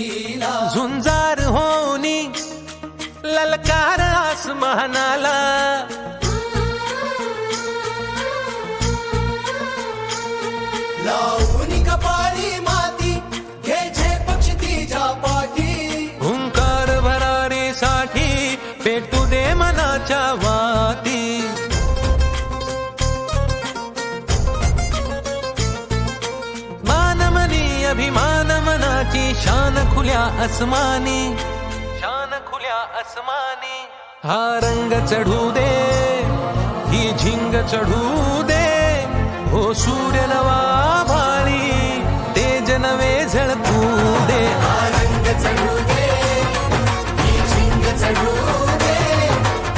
पृथ्वीला झुंजार होनी ललकार आसमानाला लावून कपाळी माती घ्यायचे पक्ष तिच्या पाठी हुंकार भरारीसाठी पेटू दे मनाच्या वाती मानमनी अभिमान मनाची शान खुल्या आसमानी शान खुल्या आसमानी हा रंग चढू दे ही झिंग चढू दे हो सूर्य नवा भाळी तेज नवे झळकू दे हा रंग चढू दे ही झिंग चढू दे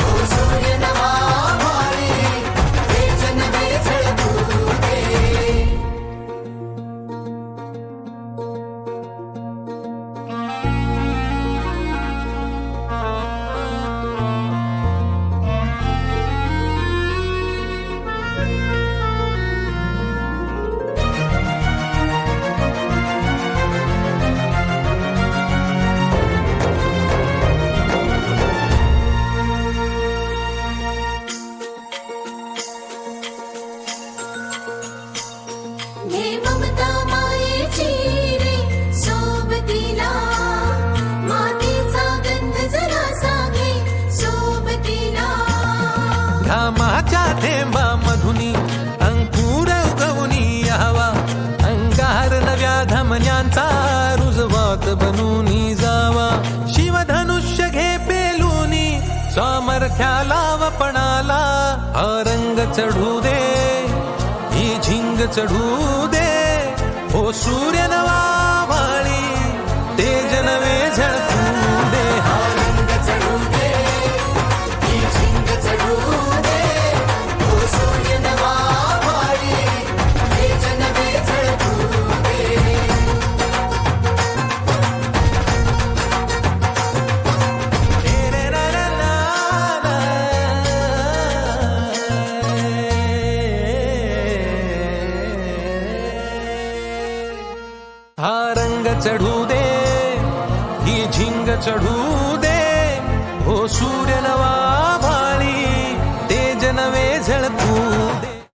हो सूर्य नवा भाळी तेज नवे झळकू दे घे ममता मायेची रे सोबतीला मातीचा गंध जरासा घे सोबतीला घामाच्या थेंबा मधुनी अंकुर उगवनी यावा अंगार नव्या धमन्यांचा रुजवात बनूनी जावा शिवधनुष्य घे पेलूनी सामर्थ्याला वपणाला हा रंग चढू दे ही झिंग चढू दे हो सूर्य नवा भाळी तेज नवे झळकू दे हा रंग चढू दे ही झिंग चढू दे हो सूर्य नवा भाळी तेज नवे झळकू दे हा रंग चढू दे ही झिंग चढू दे हो सूर्य नवा